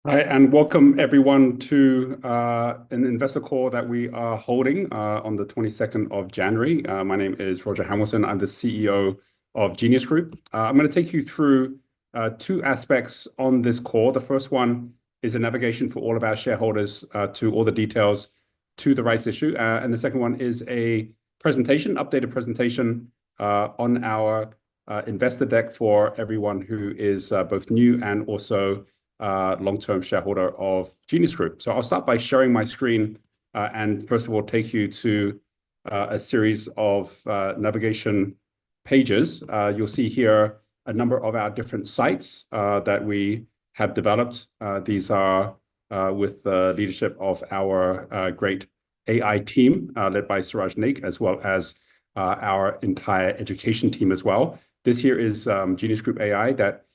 Hi, and welcome everyone to an investor call that we are holding on the 22nd of January. My name is Roger Hamilton. I'm the CEO of Genius Group. I'm going to take you through two aspects on this call. The first one is a navigation for all of our shareholders to all the details to the rights issue. And the second one is a presentation, updated presentation on our investor deck for everyone who is both new and also long-term shareholder of Genius Group. So I'll start by sharing my screen and first of all take you to a series of navigation pages. You'll see here a number of our different sites that we have developed. These are with the leadership of our great AI team led by Suraj Naik, as well as our entire education team as well. This here is Genius Group AI that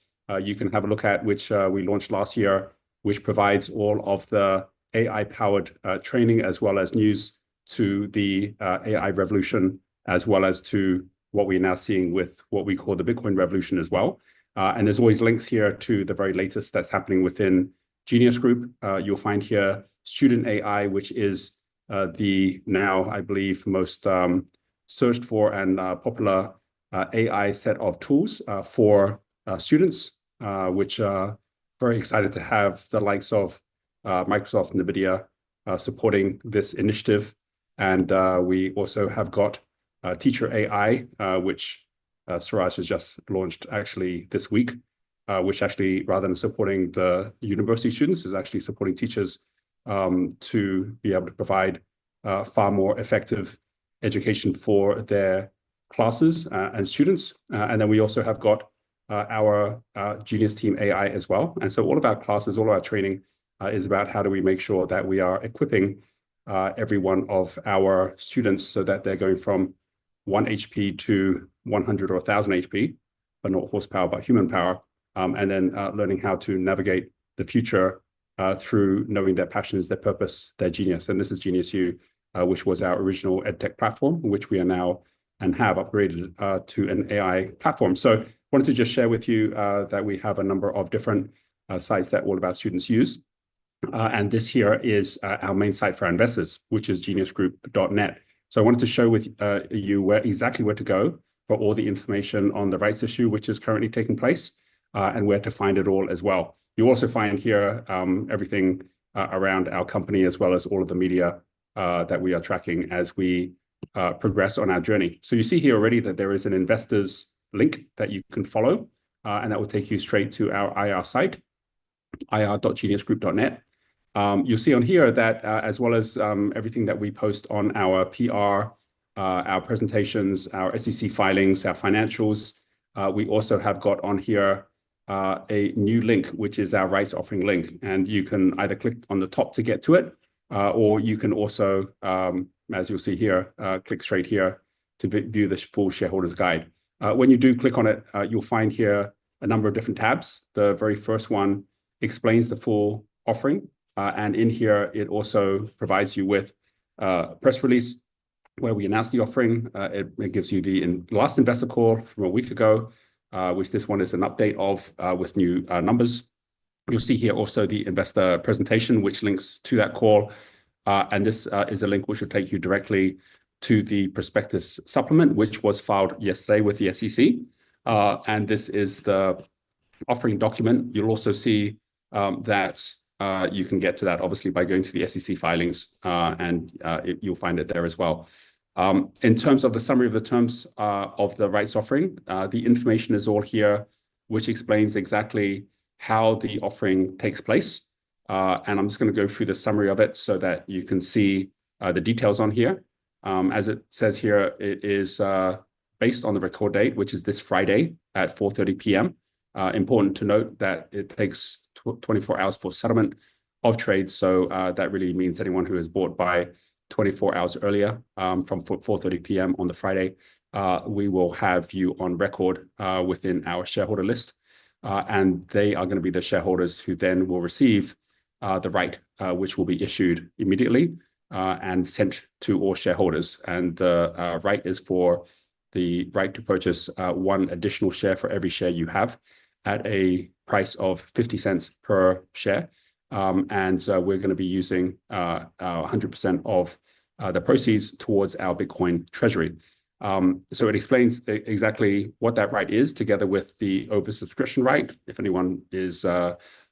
you can have a look at, which we launched last year, which provides all of the AI-powered training as well as news to the AI revolution, as well as to what we're now seeing with what we call the Bitcoin revolution as well. And there's always links here to the very latest that's happening within Genius Group. You'll find here Student AI, which is the now, I believe, most searched for and popular AI set of tools for students, which are very excited to have the likes of Microsoft and NVIDIA supporting this initiative. And we also have got Teacher AI, which Suraj has just launched actually this week, which actually, rather than supporting the university students, is actually supporting teachers to be able to provide far more effective education for their classes and students. And then we also have got our Genius Team AI as well. And so all of our classes, all of our training is about how do we make sure that we are equipping every one of our students so that they're going from 1 HP to 100 or 1,000 HP, but not horsepower, but human power. And then learning how to navigate the future through knowing their passions, their purpose, their genius. And this is Genius U, which was our original EdTech platform, which we are now and have upgraded to an AI platform. So wanted to just share with you that we have a number of different sites that all of our students use. And this here is our main site for our investors, which is geniusgroup.net. So I wanted to show with you exactly where to go for all the information on the rights issue, which is currently taking place, and where to find it all as well. You also find here everything around our company, as well as all of the media that we are tracking as we progress on our journey. So you see here already that there is an investors link that you can follow, and that will take you straight to our IR site, ir.geniusgroup.net. You'll see on here that as well as everything that we post on our PR, our presentations, our SEC filings, our financials, we also have got on here a new link, which is our rights offering link. And you can either click on the top to get to it, or you can also, as you'll see here, click straight here to view the full shareholders guide. When you do click on it, you'll find here a number of different tabs. The very first one explains the full offering. And in here, it also provides you with a press release where we announce the offering. It gives you the last investor call from a week ago, which this one is an update of with new numbers. You'll see here also the investor presentation, which links to that call. And this is a link which will take you directly to the prospectus supplement, which was filed yesterday with the SEC. And this is the offering document. You'll also see that you can get to that, obviously, by going to the SEC filings, and you'll find it there as well. In terms of the summary of the terms of the rights offering, the information is all here, which explains exactly how the offering takes place. And I'm just going to go through the summary of it so that you can see the details on here. As it says here, it is based on the record date, which is this Friday at 4:30 p.m. Important to note that it takes 24 hours for settlement of trades. So that really means anyone who is bought by 24 hours earlier from 4:30 p.m. on the Friday, we will have you on record within our shareholder list. And they are going to be the shareholders who then will receive the right, which will be issued immediately and sent to all shareholders. And the right is for the right to purchase one additional share for every share you have at a price of 50 cents per share. We're going to be using 100% of the proceeds towards our Bitcoin Treasury. So it explains exactly what that right is, together with the oversubscription right. If anyone is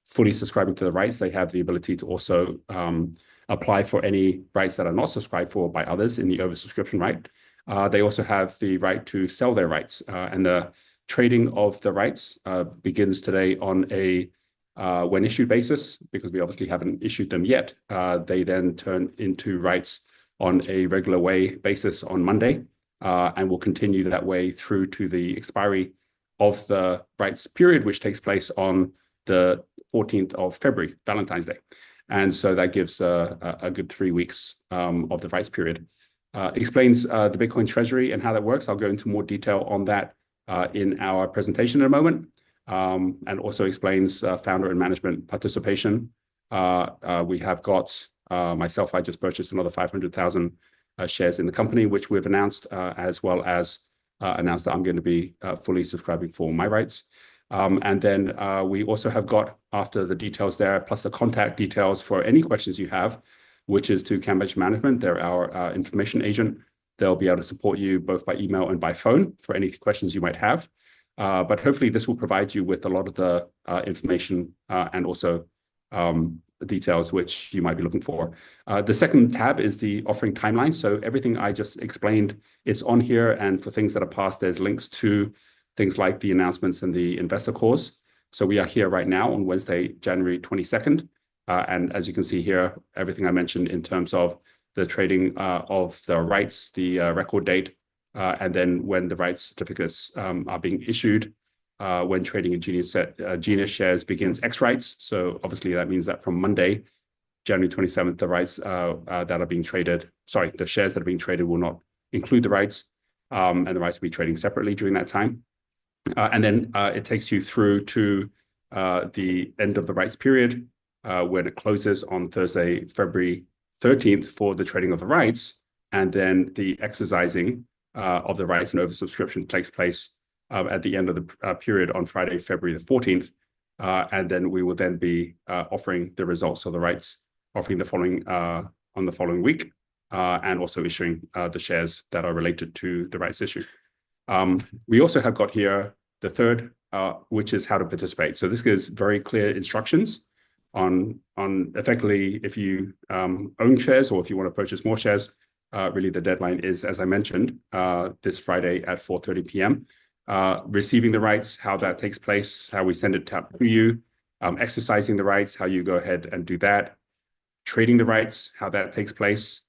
fully subscribing to the rights, they have the ability to also apply for any rights that are not subscribed for by others in the oversubscription right. They also have the right to sell their rights, and the trading of the rights begins today on a when issued basis, because we obviously haven't issued them yet. They then turn into rights on a regular way basis on Monday, and will continue that way through to the expiry of the rights period, which takes place on the 14th of February, Valentine's Day. And so that gives a good 3 weeks of the rights period. Explains the Bitcoin Treasury and how that works. I'll go into more detail on that in our presentation in a moment. And also explains founder and management participation. We have got myself, I just purchased another 500,000 shares in the company, which we've announced, as well as announced that I'm going to be fully subscribing for my rights. And then we also have got, after the details there, plus the contact details for any questions you have, which is to Cambridge Management. They're our information agent. They'll be able to support you both by email and by phone for any questions you might have. But hopefully this will provide you with a lot of the information and also the details which you might be looking for. The second tab is the offering timeline. So everything I just explained is on here. And for things that are past, there's links to things like the announcements and the investor calls. So we are here right now on Wednesday, January 22nd. And as you can see here, everything I mentioned in terms of the trading of the rights, the record date, and then when the rights certificates are being issued, when trading in GNS shares begins X rights. So obviously that means that from Monday, January 27th, the rights that are being traded, the shares that are being traded will not include the rights, and the rights will be trading separately during that time. And then it takes you through to the end of the rights period, when it closes on Thursday, February 13th for the trading of the rights, and then the exercising of the rights and oversubscription takes place at the end of the period on Friday, February the 14th. And then we will then be offering the results of the rights, offering the following on the following week, and also issuing the shares that are related to the rights issue. We also have got here the third, which is how to participate. So this gives very clear instructions on effectively if you own shares or if you want to purchase more shares. Really, the deadline is, as I mentioned, this Friday at 4:30 p.m. Receiving the rights, how that takes place, how we send it to you, exercising the rights, how you go ahead and do that, trading the rights, how that takes place,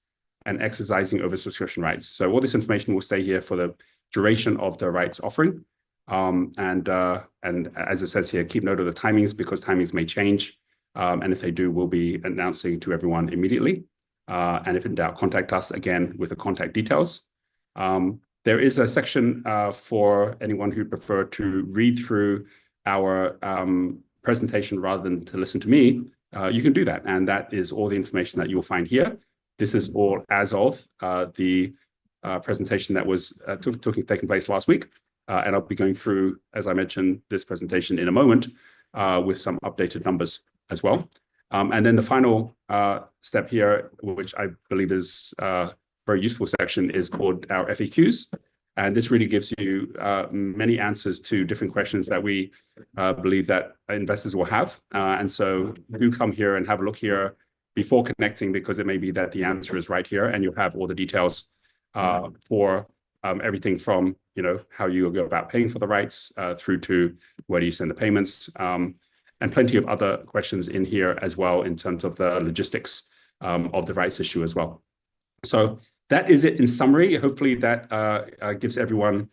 and exercising oversubscription rights. So all this information will stay here for the duration of the rights offering. And as it says here, keep note of the timings, because timings may change. And if they do, we'll be announcing to everyone immediately. And if in doubt, contact us again with the contact details. There is a section for anyone who prefer to read through our presentation rather than to listen to me. You can do that. And that is all the information that you'll find here. This is all as of the presentation that was taking place last week. And I'll be going through, as I mentioned, this presentation in a moment with some updated numbers as well. And then the final step here, which I believe is a very useful section, is called our FAQs. And this really gives you many answers to different questions that we believe that investors will have. And so do come here and have a look here before connecting, because it may be that the answer is right here and you'll have all the details for everything from, how you go about paying for the rights through to where do you send the payments, and plenty of other questions in here as well in terms of the logistics of the rights issue as well. So that is it in summary. Hopefully that gives everyone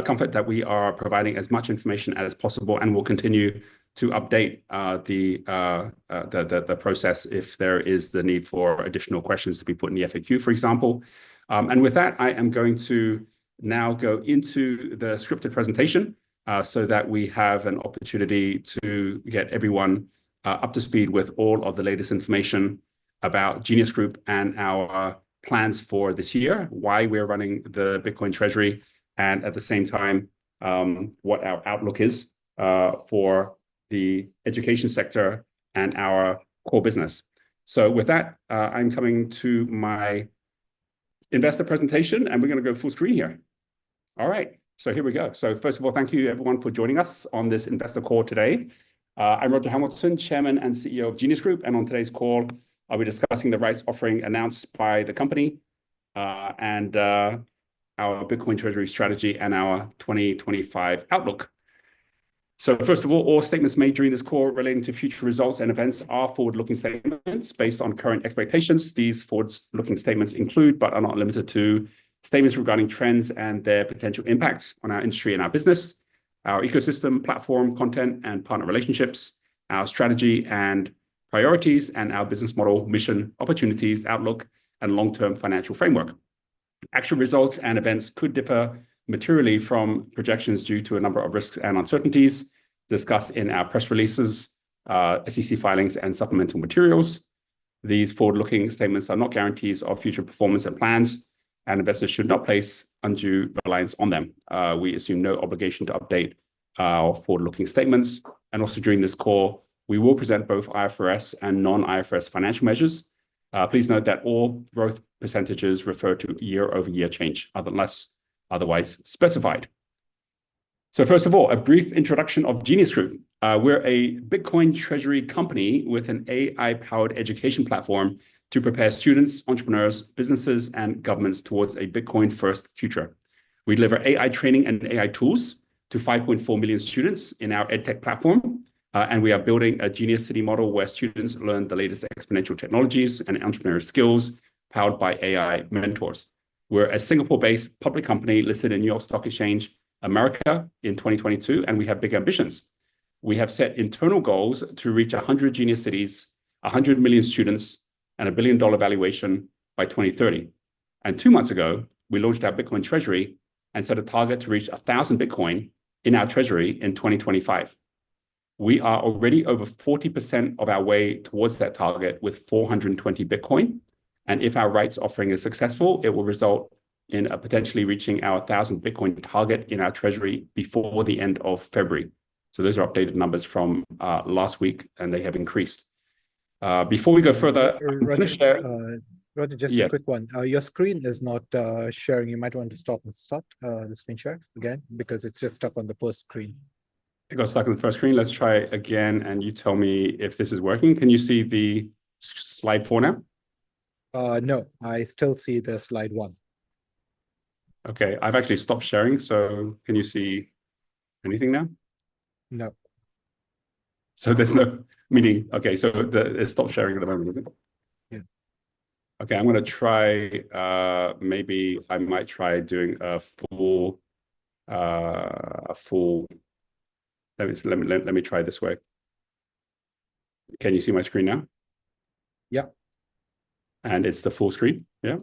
comfort that we are providing as much information as possible, and we'll continue to update the process if there is the need for additional questions to be put in the FAQ, for example. And with that, I am going to now go into the scripted presentation so that we have an opportunity to get everyone up to speed with all of the latest information about Genius Group and our plans for this year, why we're running the Bitcoin Treasury, and at the same time, what our outlook is for the education sector and our core business. So with that, I'm coming to my investor presentation, and we're going to go full screen here. All right, so here we go. So first of all, thank you everyone for joining us on this investor call today. I'm Roger Hamilton, Chairman and CEO of Genius Group, and on today's call, I'll be discussing the rights offering announced by the company and our Bitcoin Treasury strategy and our 2025 outlook. So first of all statements made during this call relating to future results and events are forward-looking statements based on current expectations. These forward-looking statements include, but are not limited to, statements regarding trends and their potential impacts on our industry and our business, our ecosystem, platform, content, and partner relationships, our strategy and priorities, and our business model, mission, opportunities, outlook, and long-term financial framework. Actual results and events could differ materially from projections due to a number of risks and uncertainties discussed in our press releases, SEC filings, and supplemental materials. These forward-looking statements are not guarantees of future performance and plans, and investors should not place undue reliance on them. We assume no obligation to update our forward-looking statements. And also during this call, we will present both IFRS and non-IFRS financial measures. Please note that all growth percentages refer to year-over-year change, unless otherwise specified. So first of all, a brief introduction of Genius Group. We're a Bitcoin Treasury company with an AI-powered education platform to prepare students, entrepreneurs, businesses, and governments towards a Bitcoin-first future. We deliver AI training and AI tools to 5.4 million students in our EdTech platform, and we are building a Genius City model where students learn the latest exponential technologies and entrepreneurial skills powered by AI mentors. We're a Singapore-based public company listed in New York Stock Exchange, America in 2022, and we have big ambitions. We have set internal goals to reach 100 Genius Cities, 100 million students, and $1 billion valuation by 2030. And 2 months ago, we launched our Bitcoin Treasury and set a target to reach 1,000 Bitcoin in our treasury in 2025. We are already over 40% of our way towards that target with 420 Bitcoin. And if our rights offering is successful, it will result in potentially reaching our 1,000 Bitcoin target in our treasury before the end of February. So those are updated numbers from last week, and they have increased. Before we go further, Roger, just a quick one. Your screen is not sharing. You might want to stop the screen share again, because it's just stuck on the first screen. It got stuck on the first screen. Let's try again, and you tell me if this is working. Can you see the slide 4 now? No, I still see the slide 1. Okay, I've actually stopped sharing, so can you see anything now? No. So there's no meaning. Okay, so it stopped sharing at the moment, isn't it? Yeah. Okay, I'm going to try, maybe I might try doing a full, let me try this way. Can you see my screen now? Yeah. And it's the full screen, yeah?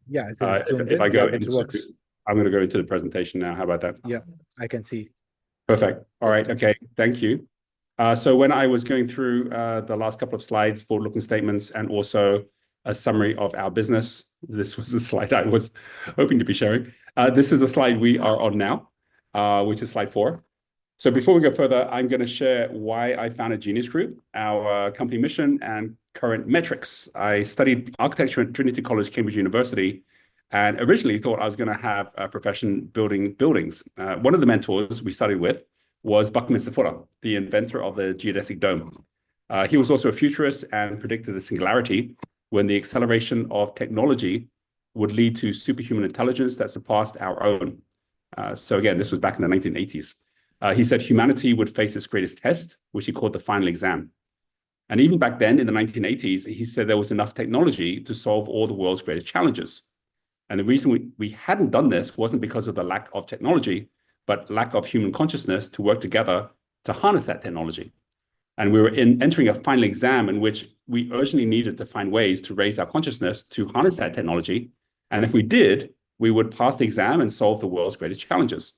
Yeah, I think it's zoomed in. If I go it works. I'm going to go into the presentation now. How about that? Yeah, I can see. Perfect. All right. Okay. Thank you. So when I was going through the last couple of slides, forward-looking statements, and also a summary of our business, this was the slide I was hoping to be sharing. This is the slide we are on now, which is slide 4. So before we go further, I'm going to share why I founded Genius Group, our company mission, and current metrics. I studied architecture at Trinity College, Cambridge University, and originally thought I was going to have a profession building buildings. One of the mentors we studied with was Buckminster Fuller, the inventor of the geodesic dome. He was also a futurist and predicted the singularity, when the acceleration of technology would lead to superhuman intelligence that surpassed our own. So again, this was back in the 1980s. He said humanity would face its greatest test, which he called the final exam. And even back then, in the 1980s, he said there was enough technology to solve all the world's greatest challenges. And the reason we hadn't done this wasn't because of the lack of technology, but lack of human consciousness to work together to harness that technology. And we were entering a final exam in which we urgently needed to find ways to raise our consciousness to harness that technology. And if we did, we would pass the exam and solve the world's greatest challenges.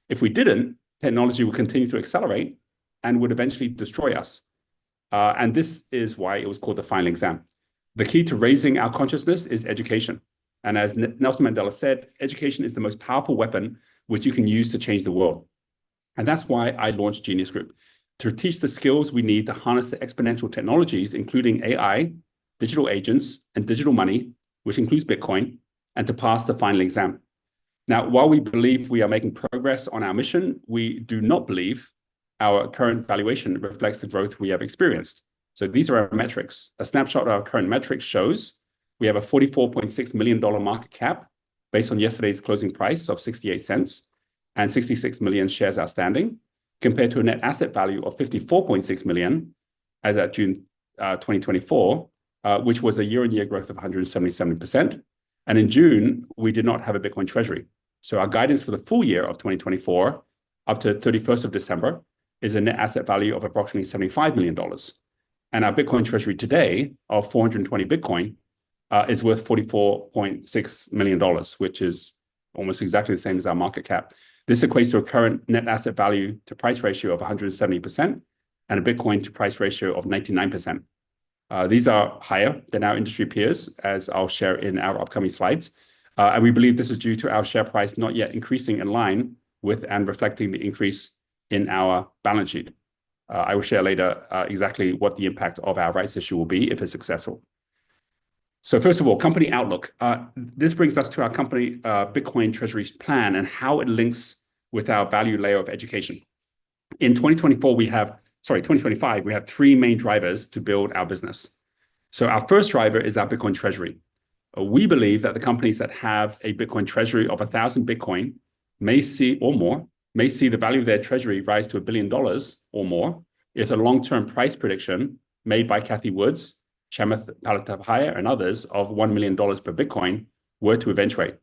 If we didn't, technology would continue to accelerate and would eventually destroy us. And this is why it was called the final exam. The key to raising our consciousness is education. And as Nelson Mandela said, education is the most powerful weapon which you can use to change the world. And that's why I launched Genius Group, to teach the skills we need to harness the exponential technologies, including AI, digital agents, and digital money, which includes Bitcoin, and to pass the final exam. Now, while we believe we are making progress on our mission, we do not believe our current valuation reflects the growth we have experienced. So these are our metrics. A snapshot of our current metrics shows we have a $44.6 million market cap based on yesterday's closing price of 68 cents and 66 million shares outstanding, compared to a net asset value of 54.6 million as at June 2024, which was a year-on-year growth of 177%. And in June, we did not have a Bitcoin Treasury. So our guidance for the full year of 2024, up to 31st of December, is a net asset value of approximately $75 million. And our Bitcoin Treasury today of 420 Bitcoin is worth $44.6 million, which is almost exactly the same as our market cap. This equates to a current net asset value to price ratio of 170% and a Bitcoin to price ratio of 99%. These are higher than our industry peers, as I'll share in our upcoming slides. And we believe this is due to our share price not yet increasing in line with and reflecting the increase in our balance sheet. I will share later exactly what the impact of our rights issue will be if it's successful. So first of all, company outlook. This brings us to our company Bitcoin Treasury plan and how it links with our value layer of education. In 2025, we have three main drivers to build our business. So our first driver is our Bitcoin Treasury. We believe that the companies that have a Bitcoin Treasury of 1,000 Bitcoin may see the value of their treasury rise to $1 billion or more. It's a long-term price prediction made by Cathie Woods, Chamath Palihapitiya, and others of $1 million per Bitcoin were to eventuate.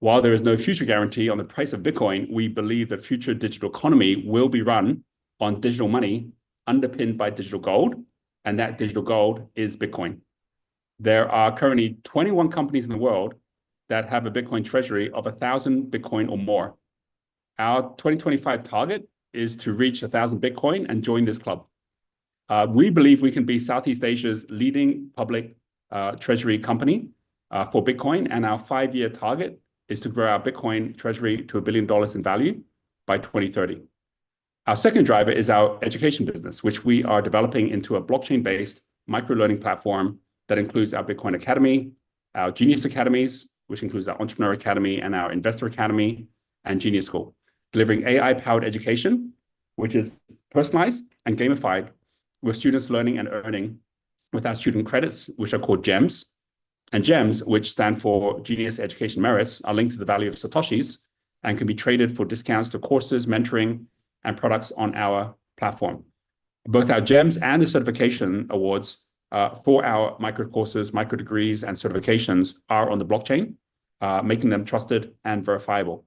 While there is no future guarantee on the price of Bitcoin, we believe the future digital economy will be run on digital money underpinned by digital gold, and that digital gold is Bitcoin. There are currently 21 companies in the world that have a Bitcoin treasury of 1,000 Bitcoin or more. Our 2025 target is to reach 1,000 Bitcoin and join this club. We believe we can be Southeast Asia's leading public treasury company for Bitcoin, and our 5-year target is to grow our Bitcoin treasury to $1 billion in value by 2030. Our second driver is our education business, which we are developing into a blockchain-based micro-learning platform that includes our Bitcoin Academy, our Genius Academies, which includes our Entrepreneur Academy and our Investor Academy, and Genius School, delivering AI-powered education, which is personalized and gamified, with students learning and earning with our student credits, which are called GEMs. And GEMs, which stand for Genius Education Merits, are linked to the value of Satoshis and can be traded for discounts to courses, mentoring, and products on our platform. Both our GEMs and the certification awards for our micro courses, micro degrees, and certifications are on the blockchain, making them trusted and verifiable.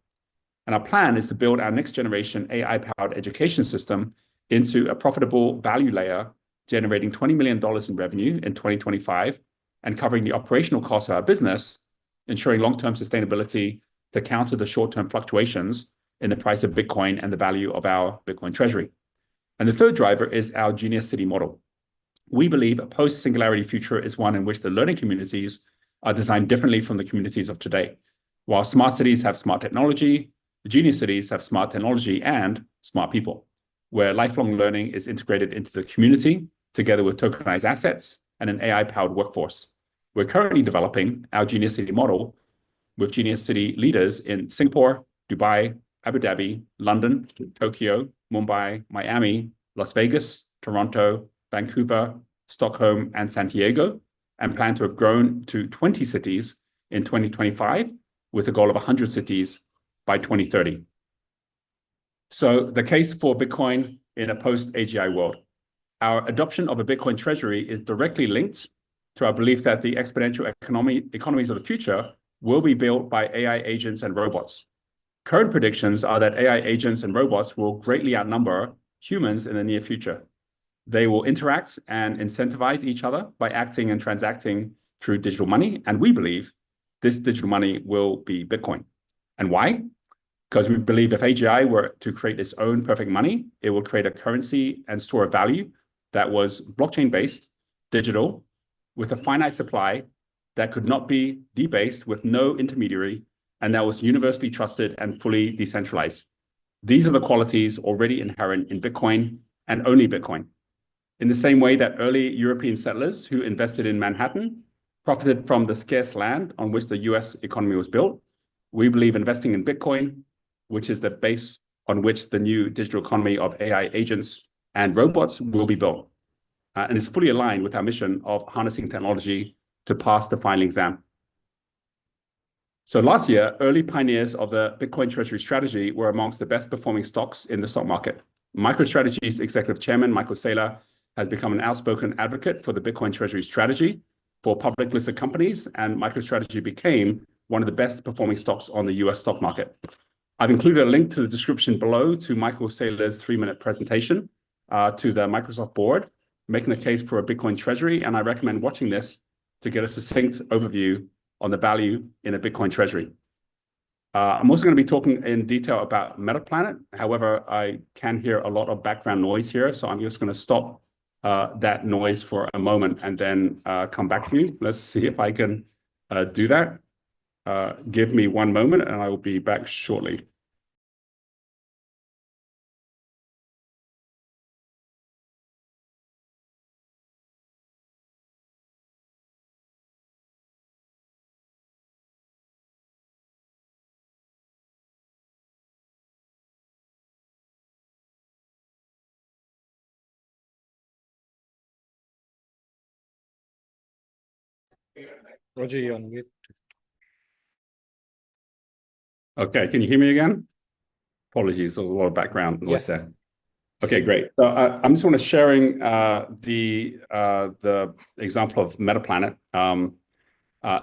And our plan is to build our next generation AI-powered education system into a profitable value layer, generating $20 million in revenue in 2025 and covering the operational costs of our business, ensuring long-term sustainability to counter the short-term fluctuations in the price of Bitcoin and the value of our Bitcoin treasury. And the third driver is our Genius City model. We believe a post-singularity future is one in which the learning communities are designed differently from the communities of today. While smart cities have smart technology, the Genius Cities have smart technology and smart people, where lifelong learning is integrated into the community together with tokenized assets and an AI-powered workforce. We're currently developing our Genius City model with Genius City leaders in Singapore, Dubai, Abu Dhabi, London, Tokyo, Mumbai, Miami, Las Vegas, Toronto, Vancouver, Stockholm, and San Diego, and plan to have grown to 20 cities in 2025 with a goal of 100 cities by 2030. So the case for Bitcoin in a post-AGI world. Our adoption of a Bitcoin treasury is directly linked to our belief that the exponential economies of the future will be built by AI agents and robots. Current predictions are that AI agents and robots will greatly outnumber humans in the near future. They will interact and incentivize each other by acting and transacting through digital money. And we believe this digital money will be Bitcoin. And why? Because we believe if AGI were to create its own perfect money, it will create a currency and store of value that was blockchain-based, digital, with a finite supply that could not be debased with no intermediary, and that was universally trusted and fully decentralized. These are the qualities already inherent in Bitcoin, and only Bitcoin. In the same way that early European settlers who invested in Manhattan profited from the scarce land on which the US economy was built, we believe investing in Bitcoin, which is the base on which the new digital economy of AI agents and robots will be built, and is fully aligned with our mission of harnessing technology to pass the final exam. So last year, early pioneers of the Bitcoin Treasury strategy were amongst the best performing stocks in the stock market. MicroStrategy's executive chairman, Michael Saylor, has become an outspoken advocate for the Bitcoin Treasury strategy for public listed companies, and MicroStrategy became one of the best performing stocks on the US stock market. I've included a link to the description below to Michael Saylor's 3-minute presentation to the Microsoft board, making the case for a Bitcoin Treasury, and I recommend watching this to get a succinct overview on the value in a Bitcoin Treasury. I'm also going to be talking in detail about Metaplanet. However, I can hear a lot of background noise here, so I'm just going to stop that noise for a moment and then come back to you. Let's see if I can do that. Give me one moment and I will be back shortly. Roger, you're on mute. Okay, can you hear me again? Apologies, there's a lot of background noise there. Okay, great. So I'm just want to sharing the example of Metaplanet.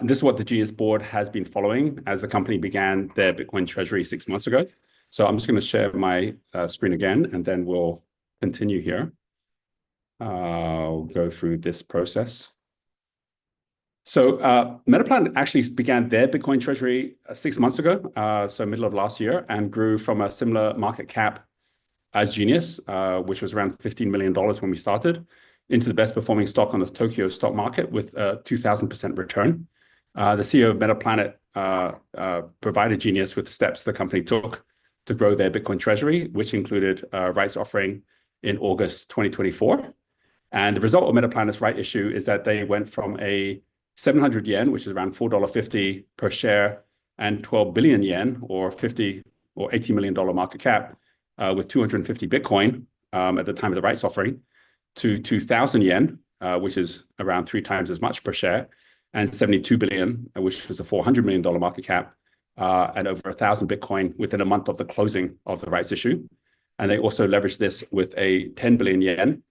This is what the Genius board has been following as the company began their Bitcoin Treasury 6 months ago. So I'm just going to share my screen again, and then we'll continue here. I'll go through this process. So Metaplanet actually began their Bitcoin Treasury 6 months ago, so middle of last year, and grew from a similar market cap as Genius, which was around $15 million when we started, into the best performing stock on the Tokyo stock market with a 2,000% return. The CEO of Metaplanet provided Genius with the steps the company took to grow their Bitcoin Treasury, which included a rights offering in August 2024. And the result of Metaplanet's right issue is that they went from a 700 yen, which is around $4.50 per share, and 12 billion yen, or $80 million market cap, with 250 Bitcoin at the time of the rights offering, to 2,000 yen, which is around 3 times as much per share, and 72 billion, which was a $400 million market cap, and over 1,000 Bitcoin within a month of the closing of the rights issue. And they also leveraged this with a 10 billion yen,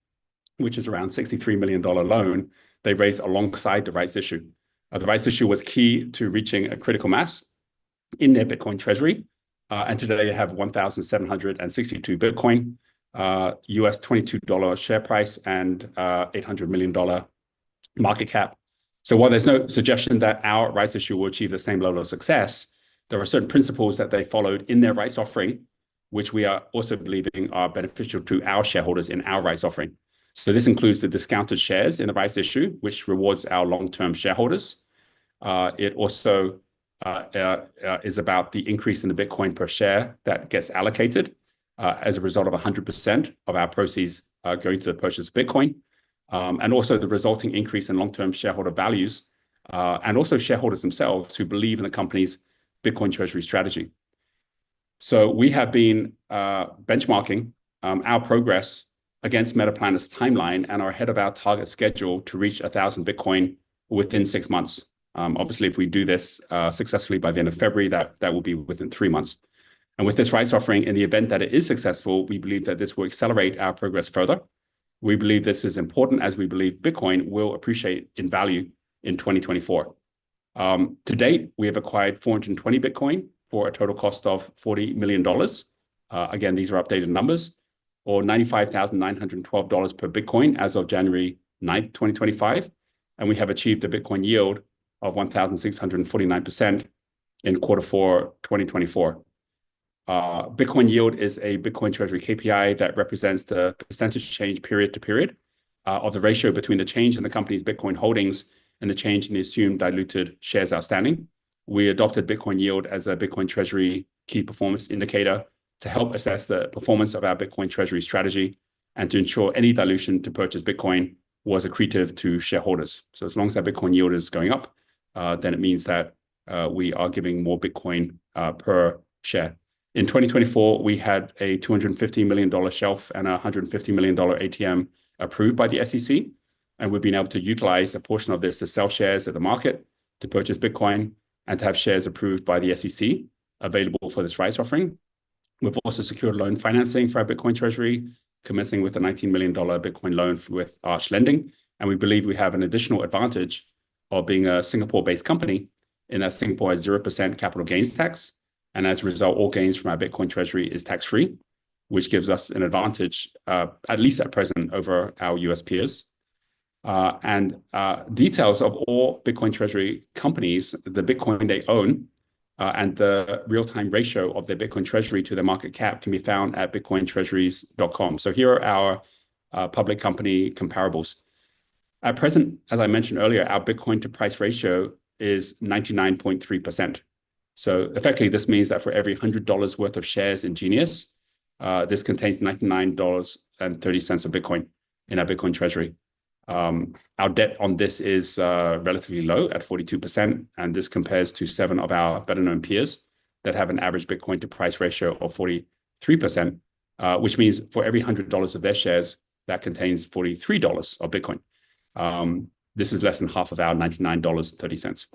which is around $63 million loan they raised alongside the rights issue. The rights issue was key to reaching a critical mass in their Bitcoin Treasury. And today they have 1,762 Bitcoin, US $22 share price, and $800 million market cap. So while there's no suggestion that our rights issue will achieve the same level of success, there are certain principles that they followed in their rights offering, which we are also believing are beneficial to our shareholders in our rights offering. So this includes the discounted shares in the rights issue, which rewards our long-term shareholders. It also is about the increase in the Bitcoin per share that gets allocated as a result of 100% of our proceeds going to the purchase of Bitcoin, and also the resulting increase in long-term shareholder values, and also shareholders themselves who believe in the company's Bitcoin Treasury strategy. So we have been benchmarking our progress against Metaplanet's timeline and are ahead of our target schedule to reach 1,000 Bitcoin within 6 months. Obviously, if we do this successfully by the end of February, that will be within 3 months. And with this rights offering, in the event that it is successful, we believe that this will accelerate our progress further. We believe this is important as we believe Bitcoin will appreciate in value in 2024. To date, we have acquired 420 Bitcoin for a total cost of $40 million. Again, these are updated numbers, or $95,912 per Bitcoin as of January 9th, 2025. And we have achieved a Bitcoin yield of 1,649% in Q4 2024. Bitcoin yield is a Bitcoin Treasury KPI that represents the percentage change period to period of the ratio between the change in the company's Bitcoin holdings and the change in the assumed diluted shares outstanding. We adopted Bitcoin yield as a Bitcoin Treasury key performance indicator to help assess the performance of our Bitcoin Treasury strategy and to ensure any dilution to purchase Bitcoin was accretive to shareholders. So as long as that Bitcoin yield is going up, then it means that we are giving more Bitcoin per share. In 2024, we had a $250 million shelf and a $150 million ATM approved by the SEC. And we've been able to utilize a portion of this to sell shares at the market, to purchase Bitcoin, and to have shares approved by the SEC available for this rights offering. We've also secured loan financing for our Bitcoin Treasury, commencing with a $19 million Bitcoin loan with Arch Lending. And we believe we have an additional advantage of being a Singapore-based company in that Singapore has 0% capital gains tax. And as a result, all gains from our Bitcoin Treasury is tax-free, which gives us an advantage, at least at present, over our US peers. Details of all Bitcoin Treasury companies, the Bitcoin they own, and the real-time ratio of their Bitcoin Treasury to their market cap can be found at bitcointreasuries.com. So here are our public company comparables. At present, as I mentioned earlier, our Bitcoin to price ratio is 99.3%. So effectively, this means that for every $100 worth of shares in GNS, this contains $99.30 of Bitcoin in our Bitcoin Treasury. Our debt on this is relatively low at 42%, and this compares to 7 of our better-known peers that have an average Bitcoin to price ratio of 43%, which means for every $100 of their shares, that contains $43 of Bitcoin. This is less than half of our $99.30.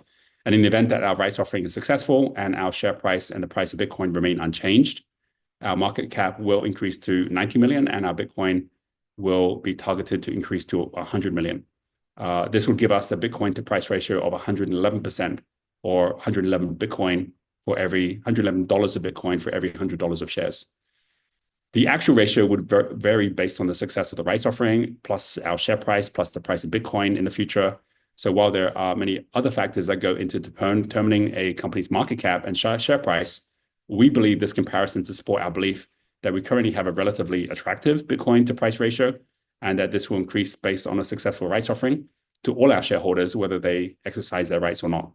And in the event that our rights offering is successful and our share price and the price of Bitcoin remain unchanged, our market cap will increase to 90 million, and our Bitcoin will be targeted to increase to 100 million. This will give us a Bitcoin to price ratio of 111%, or 111 Bitcoin for every $111 of Bitcoin for every $100 of shares. The actual ratio would vary based on the success of the rights offering, plus our share price, plus the price of Bitcoin in the future. So while there are many other factors that go into determining a company's market cap and share price, we believe this comparison to support our belief that we currently have a relatively attractive Bitcoin to price ratio, and that this will increase based on a successful rights offering to all our shareholders, whether they exercise their rights or not.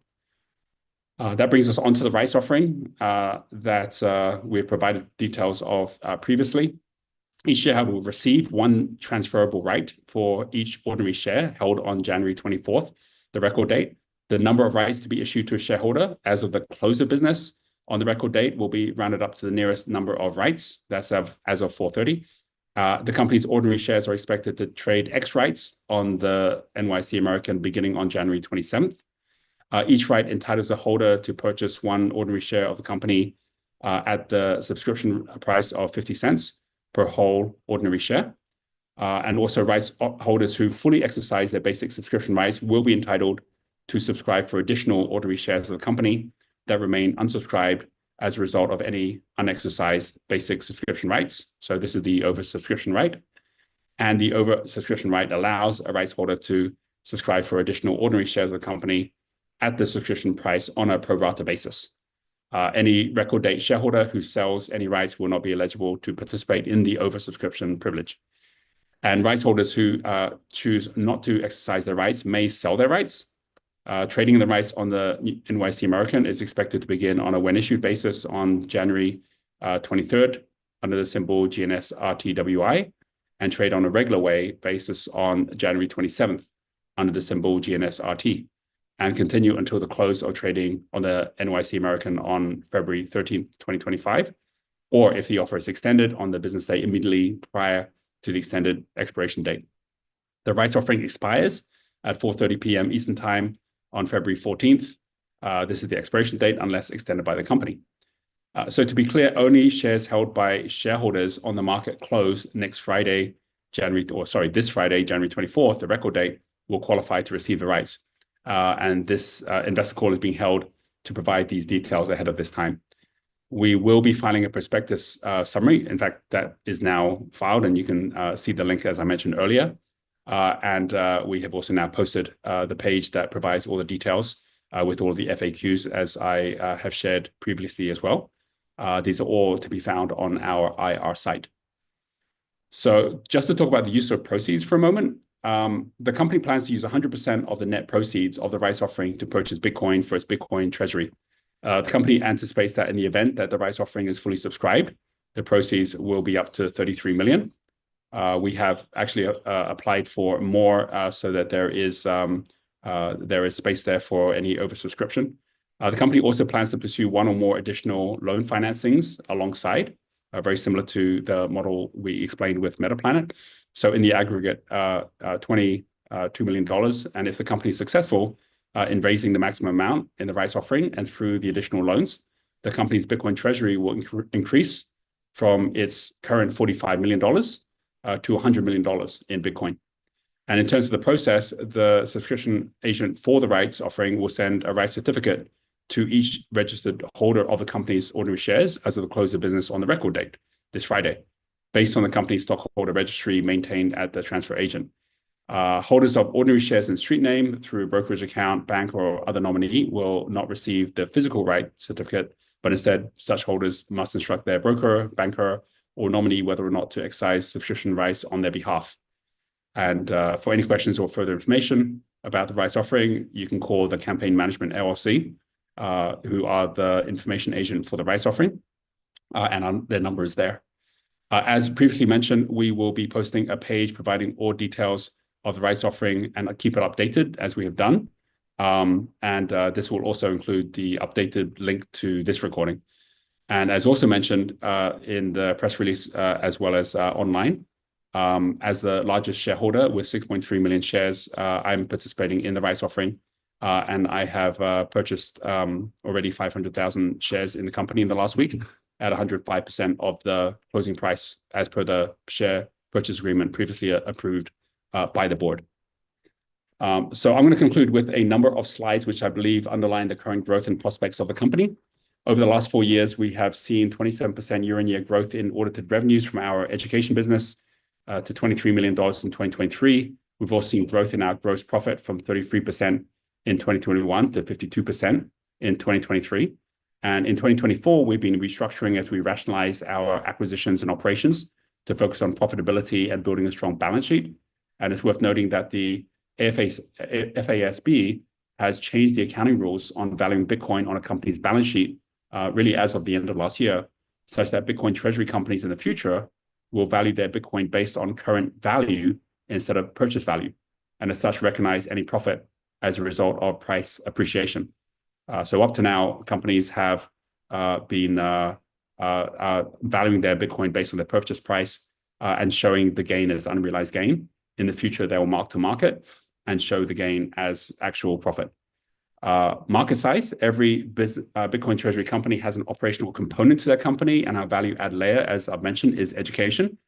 That brings us on to the rights offering that we've provided details of previously. Each shareholder will receive one transferable right for each ordinary share held on January 24th, the record date. The number of rights to be issued to a shareholder as of the close of business on the record date will be rounded up to the nearest number of rights. That's as of 4:30. The company's ordinary shares are expected to trade X rights on the NYSE American beginning on January 27th. Each right entitles a holder to purchase one ordinary share of the company at the subscription price of 50 cents per whole ordinary share. And also rights holders who fully exercise their basic subscription rights will be entitled to subscribe for additional ordinary shares of the company that remain unsubscribed as a result of any unexercised basic subscription rights. So this is the oversubscription right. And the oversubscription right allows a rights holder to subscribe for additional ordinary shares of the company at the subscription price on a pro rata basis. Any record date shareholder who sells any rights will not be eligible to participate in the oversubscription privilege. And rights holders who choose not to exercise their rights may sell their rights. Trading in the rights on the NYSE American is expected to begin on a when issued basis on January 23rd under the symbol GNS RTWI, and trade on a regular way basis on January 27th under the symbol GNS RT, and continue until the close of trading on the NYSE American on February 13th, 2025, or if the offer is extended on the business day immediately prior to the extended expiration date. The rights offering expires at 4:30 p.m. Eastern Time on February 14th. This is the expiration date unless extended by the company. So to be clear, only shares held by shareholders on the market close next Friday, this Friday, January 24th, the record date, will qualify to receive the rights. And this investor call is being held to provide these details ahead of this time. We will be filing a prospectus summary. In fact, that is now filed, and you can see the link as I mentioned earlier. And we have also now posted the page that provides all the details with all the FAQs, as I have shared previously as well. These are all to be found on our IR site. So just to talk about the use of proceeds for a moment, the company plans to use 100% of the net proceeds of the rights offering to purchase Bitcoin for its Bitcoin Treasury. The company anticipates that in the event that the rights offering is fully subscribed, the proceeds will be up to 33 million. We have actually applied for more so that there is space there for any oversubscription. The company also plans to pursue one or more additional loan financings alongside, very similar to the model we explained with Metaplanet. So in the aggregate, $22 million. And if the company is successful in raising the maximum amount in the rights offering and through the additional loans, the company's Bitcoin Treasury will increase from its current $45 million to $100 million in Bitcoin. And in terms of the process, the subscription agent for the rights offering will send a rights certificate to each registered holder of the company's ordinary shares as of the close of business on the record date, this Friday, based on the company's stockholder registry maintained at the transfer agent. Holders of ordinary shares in street name through a brokerage account, bank, or other nominee will not receive the physical right certificate, but instead such holders must instruct their broker, banker, or nominee whether or not to exercise subscription rights on their behalf. And for any questions or further information about the rights offering, you can call the Campaign Management LLC, who are the information agent for the rights offering, and their number is there. As previously mentioned, we will be posting a page providing all details of the rights offering and keep it updated as we have done. This will also include the updated link to this recording. And as also mentioned in the press release, as well as online, as the largest shareholder with 6.3 million shares, I'm participating in the rights offering. And I have purchased already 500,000 shares in the company in the last week at 105% of the closing price as per the share purchase agreement previously approved by the board. So I'm going to conclude with a number of slides which I believe underline the current growth and prospects of the company. Over the last 4 years, we have seen 27% year-on-year growth in audited revenues from our education business to $23 million in 2023. We've also seen growth in our gross profit from 33% in 2021 to 52% in 2023. And in 2024, we've been restructuring as we rationalize our acquisitions and operations to focus on profitability and building a strong balance sheet. And it's worth noting that the FASB has changed the accounting rules on valuing Bitcoin on a company's balance sheet, really as of the end of last year, such that Bitcoin Treasury companies in the future will value their Bitcoin based on current value instead of purchase value, and as such recognize any profit as a result of price appreciation. So up to now, companies have been valuing their Bitcoin based on their purchase price and showing the gain as unrealized gain. In the future, they will mark to market and show the gain as actual profit. Market size, every Bitcoin Treasury company has an operational component to their company, and our value add layer, as I've mentioned, is education.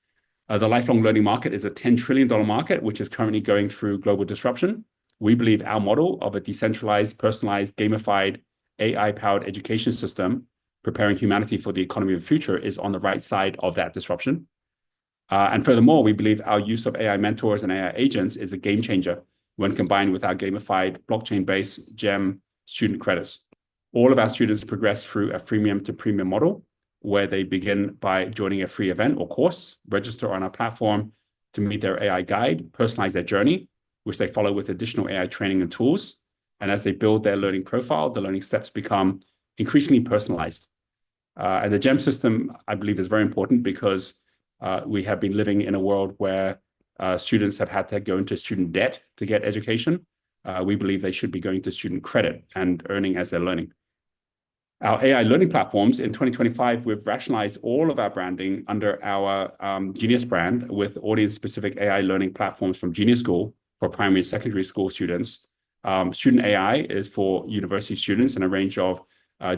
The lifelong learning market is a $10 trillion market, which is currently going through global disruption. We believe our model of a decentralized, personalized, gamified, AI-powered education system preparing humanity for the economy of the future is on the right side of that disruption. And furthermore, we believe our use of AI mentors and AI agents is a game changer when combined with our gamified blockchain-based GEM student credits. All of our students progress through a freemium to premium model where they begin by joining a free event or course, register on our platform to meet their AI guide, personalize their journey, which they follow with additional AI training and tools. And as they build their learning profile, the learning steps become increasingly personalized. And the GEM system, I believe, is very important because we have been living in a world where students have had to go into student debt to get education. We believe they should be going to student credit and earning as they're learning. Our AI learning platforms in 2025, we've rationalized all of our branding under our Genius brand with audience-specific AI learning platforms from Genius School for primary and secondary school students. Student AI is for university students and a range of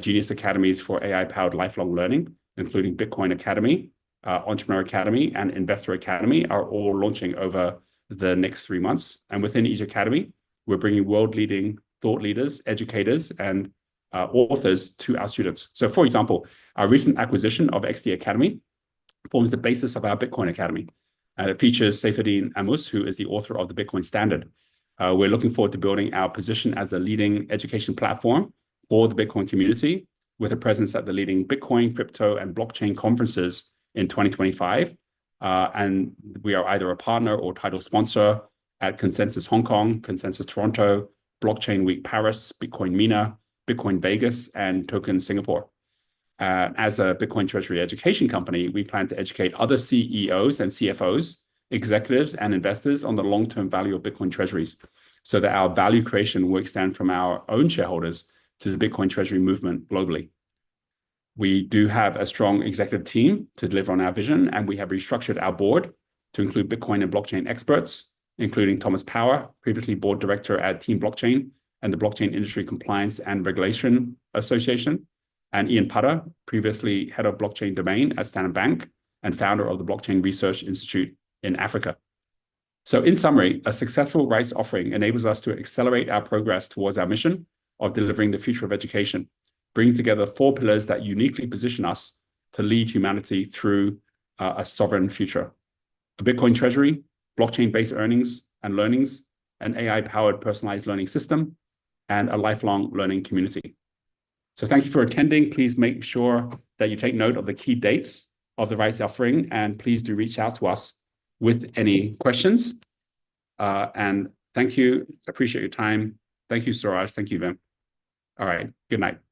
Genius academies for AI-powered lifelong learning, including Bitcoin Academy, Entrepreneur Academy, and Investor Academy are all launching over the next 3 months. And within each academy, we're bringing world-leading thought leaders, educators, and authors to our students. So for example, our recent acquisition of XD Academy forms the basis of our Bitcoin Academy. And it features Saifedean Ammous, who is the author of the Bitcoin Standard. We're looking forward to building our position as a leading education platform for the Bitcoin community with a presence at the leading Bitcoin, crypto, and blockchain conferences in 2025. And we are either a partner or title sponsor at Consensus Hong Kong, Consensus Toronto, Blockchain Week Paris, Bitcoin MENA, Bitcoin Vegas, and Token Singapore. As a Bitcoin Treasury education company, we plan to educate other CEOs and CFOs executives, and investors on the long-term value of Bitcoin treasuries so that our value creation will extend from our own shareholders to the Bitcoin Treasury movement globally. We do have a strong executive team to deliver on our vision, and we have restructured our board to include Bitcoin and blockchain experts, including Thomas Power, previously board director at Team Blockchain and the Blockchain Industry Compliance and Regulation Association, and Ian Putter, previously head of blockchain domain at Standard Bank and founder of the Blockchain Research Institute in Africa. So in summary, a successful rights offering enables us to accelerate our progress towards our mission of delivering the future of education, bringing together 4 pillars that uniquely position us to lead humanity through a sovereign future: a Bitcoin treasury, blockchain-based earnings and learnings, an AI-powered personalized learning system, and a lifelong learning community. So thank you for attending. Please make sure that you take note of the key dates of the rights offering, and please do reach out to us with any questions. And thank you. Appreciate your time. Thank you, Suraj. Thank you, Vim. All right. Good night.